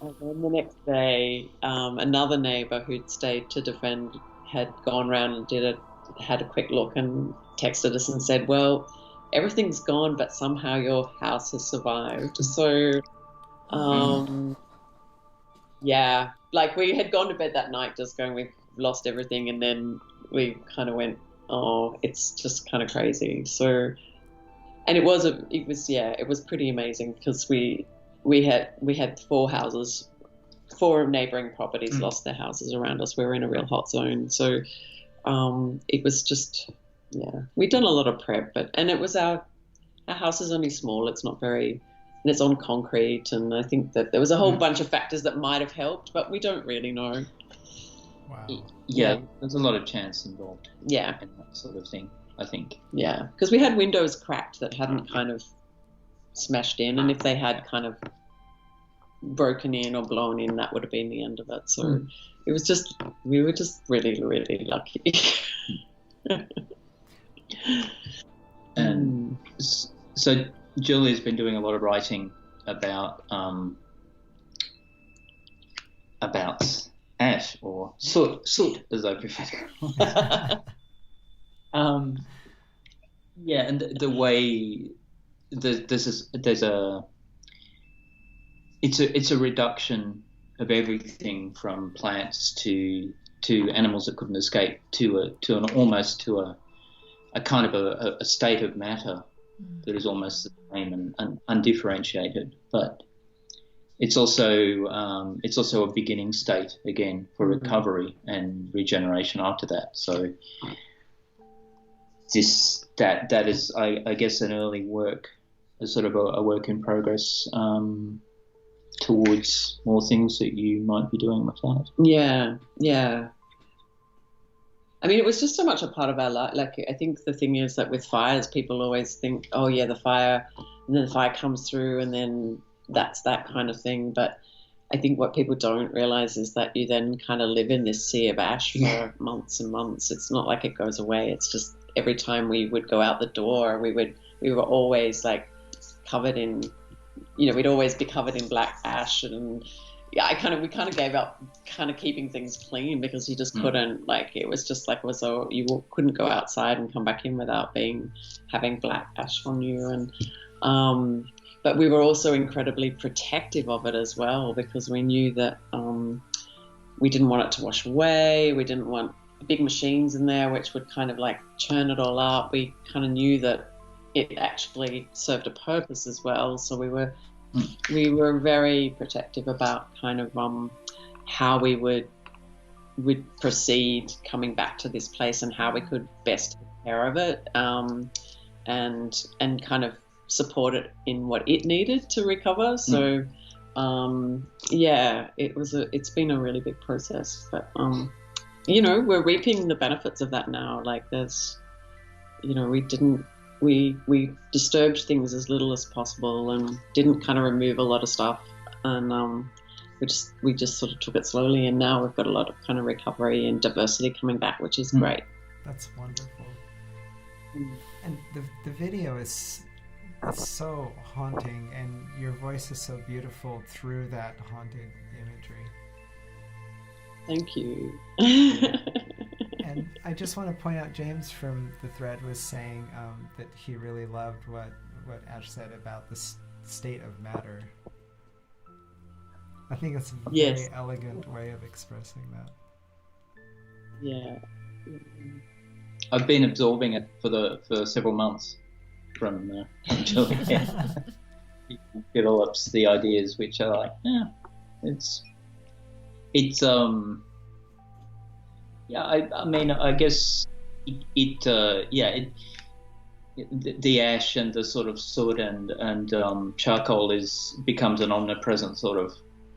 And then the next day, another neighbour who'd stayed to defend had gone around and had a quick look and texted us and said, well, everything's gone, but somehow your house has survived. So, yeah, like we had gone to bed that night just going, we've lost everything. And then we kind of went, oh, it's just kind of crazy. So, and it was pretty amazing because we had 4 houses, 4 neighbouring properties lost their houses around us. We were in a real hot zone. So it was just, we'd done a lot of prep, and it was our house is only small. It's not very, and it's on concrete. And I think that there was a whole bunch of factors that might have helped, but we don't really know. Wow. Yeah, there's a lot of chance involved. Yeah. In that sort of thing, I think. Yeah, because we had windows cracked that hadn't kind of smashed in, and if they had kind of broken in or blown in, that would have been the end of it. So it was just, we were just really, really lucky. And so Julie's been doing a lot of writing about ash, or soot as I prefer to call it. Yeah, and the way it's a reduction of everything from plants to animals that couldn't escape to a kind of a state of matter that is almost the same and undifferentiated, but it's also a beginning state again for recovery and regeneration after that. So that is, I guess, an early work, a sort of a work in progress towards more things that you might be doing with that. Yeah. I mean, it was just so much a part of our life. Like, I think the thing is that with fires, people always think, oh yeah, the fire, and then the fire comes through, and then that's that kind of thing. But I think what people don't realize is that you then kind of live in this sea of ash for months and months. It's not like it goes away. It's just every time we would go out the door, we were always like covered in, we'd always be covered in black ash. And yeah, we kind of gave up kind of keeping things clean because you just couldn't, like, it was just like, you couldn't go outside and come back in without having black ash on you. And, but we were also incredibly protective of it as well, because we knew that we didn't want it to wash away. We didn't want big machines in there which would kind of like churn it all up. We kind of knew that it actually served a purpose as well. So we were very protective about kind of how we would proceed coming back to this place and how we could best take care of it, and kind of support it in what it needed to recover. So it's been a really big process, but we're reaping the benefits of that now. Like there's, we disturbed things as little as possible and didn't kind of remove a lot of stuff, and we just sort of took it slowly, and now we've got a lot of kind of recovery and diversity coming back, which is great. That's wonderful. And the video is so haunting, and your voice is so beautiful through that haunted imagery. Thank you. And I just want to point out, James from the thread was saying that he really loved what Ash said about the state of matter. I think it's a very elegant way of expressing that. Yeah. I've been absorbing it for several months from Julia. He develops the ideas which are like, I mean, I guess the ash and the sort of soot and charcoal becomes an omnipresent sort of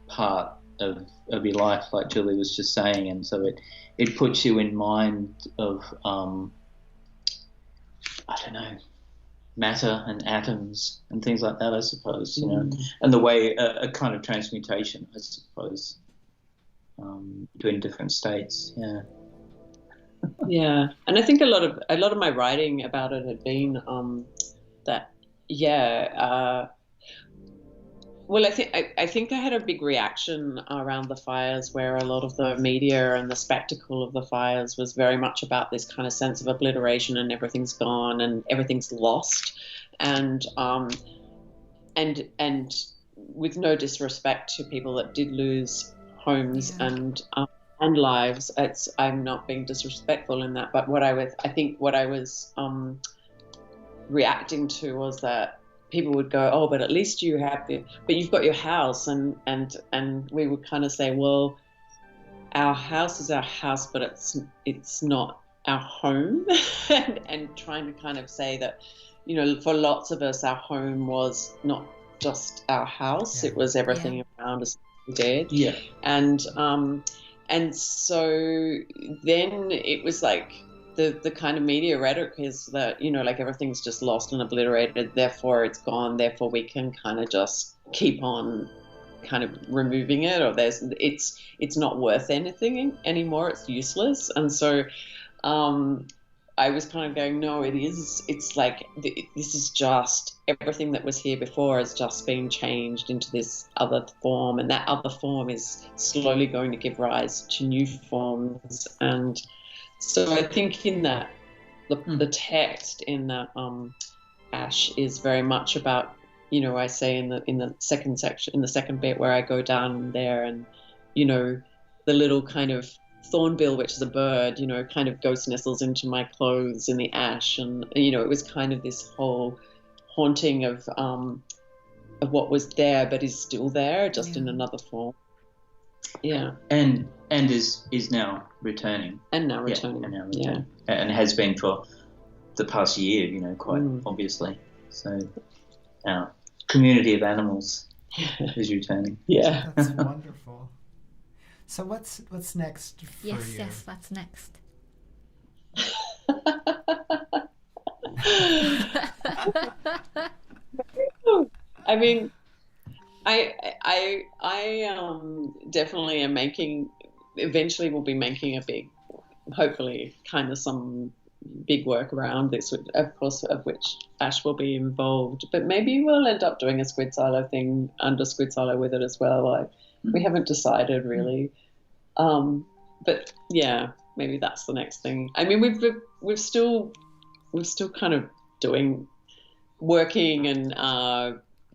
part of your life, like Julie was just saying, and so it puts you in mind of I don't know, matter and atoms and things like that, I suppose, and the way a kind of transmutation, I suppose, between different states. Yeah, and I think a lot of my writing about it had been that well, I think I had a big reaction around the fires, where a lot of the media and the spectacle of the fires was very much about this kind of sense of obliteration and everything's gone and everything's lost, and with no disrespect to people that did lose homes and lives, I'm not being disrespectful in that, but I think what I was reacting to was that people would go, oh, but at least but you've got your house, and we would kind of say, well, our house is our house, but it's not our home, and trying to kind of say that, you know, for lots of us, our home was not just our house; it was everything around us we did. Yeah, and so then it was like, the kind of media rhetoric is that, you know, like everything's just lost and obliterated, therefore it's gone, therefore we can kind of just keep on kind of removing it, or it's not worth anything anymore, it's useless. And so I was kind of going, no, it's like this is just, everything that was here before has just been changed into this other form, and that other form is slowly going to give rise to new forms. And so I think in that, the text in that Ash is very much about, you know, I say in the second section, in the second bit where I go down there, and, you know, the little kind of thornbill, which is a bird, you know, kind of ghost nestles into my clothes in the ash, and, you know, it was kind of this whole haunting of what was there but is still there, just in another form. Yeah, and is now returning. And now returning. And has been for the past year, you know, quite obviously. So our community of animals is returning. Yeah, that's wonderful. So what's next for you? Yes, what's next? I mean, I definitely am eventually we'll be making hopefully kind of some big work around this, of course, of which Ash will be involved, but maybe we'll end up doing a Squid Silo thing under Squid Silo with it as well. We haven't decided really. But yeah, maybe that's the next thing. I mean, we're still kind of working and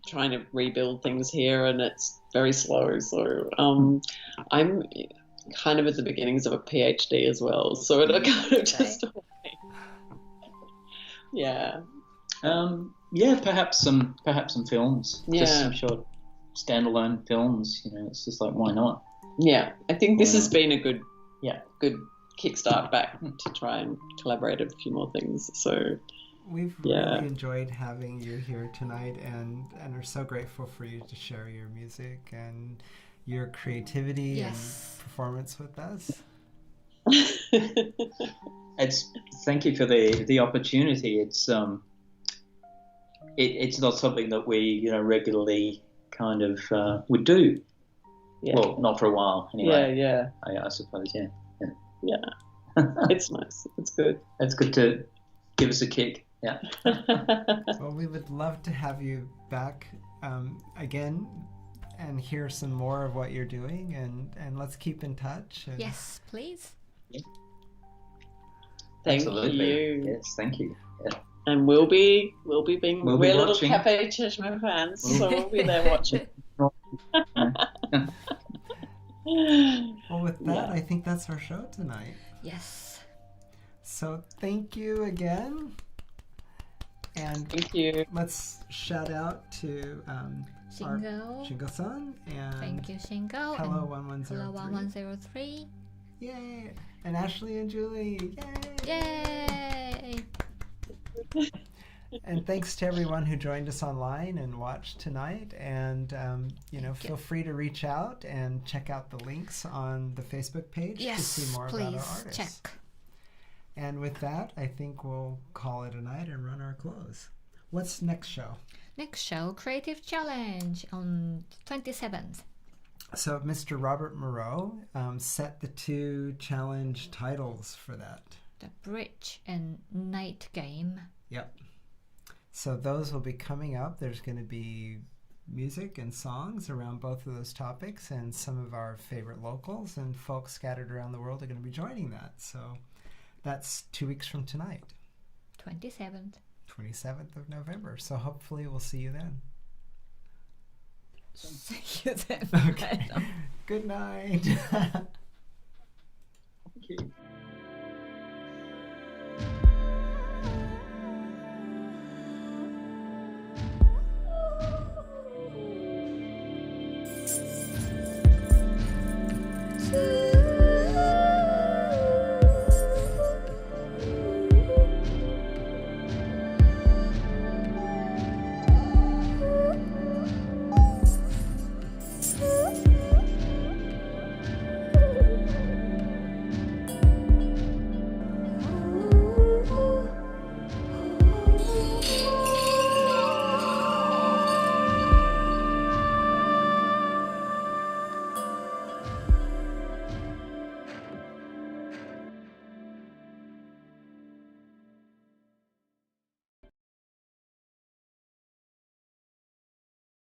trying to rebuild things here, and it's very slow. So I'm kind of at the beginnings of a PhD as well, so it'll kind of just perhaps some films, just some short standalone films. You know, it's just like, why not? Yeah, I think this has been a good kickstart back to try and collaborate a few more things. So we've really enjoyed having you here tonight, and are so grateful for you to share your music and your creativity and performance with us. Thank you for the opportunity. It's it's not something that we, you know, regularly kind of would do. Yeah. Well, not for a while anyway. I suppose. Yeah. It's nice. It's good. It's good to give us a kick. Yeah. Well, we would love to have you back again and hear some more of what you're doing, and let's keep in touch. Yes, please. Yeah. Thank Absolutely. you. Yes, thank you. Yeah. And we're little watching. Cafe Cheshire fans, so we'll be there watching. Well, with that, I think that's our show tonight. Yes. So thank you again. And thank you. Let's shout out to Shingo-san. And thank you, Shingo. Hello, 1103. Hello, 1103. Yay! And Ashley and Julie. Yay! And thanks to everyone who joined us online and watched tonight. And, feel free to reach out and check out the links on the Facebook page to see more about our artists. Check. And with that, I think we'll call it a night and run our close. What's next show? Next show, Creative Challenge on 27th. So Mr. Robert Moreau set the 2 challenge titles for that. the bridge and night game. Yep. So those will be coming up. There's going to be music and songs around both of those topics, and some of our favorite locals and folks scattered around the world are going to be joining that. So that's 2 weeks from tonight, 27th of November. So hopefully we'll see you then. See you then. Okay. Good night. Thank you.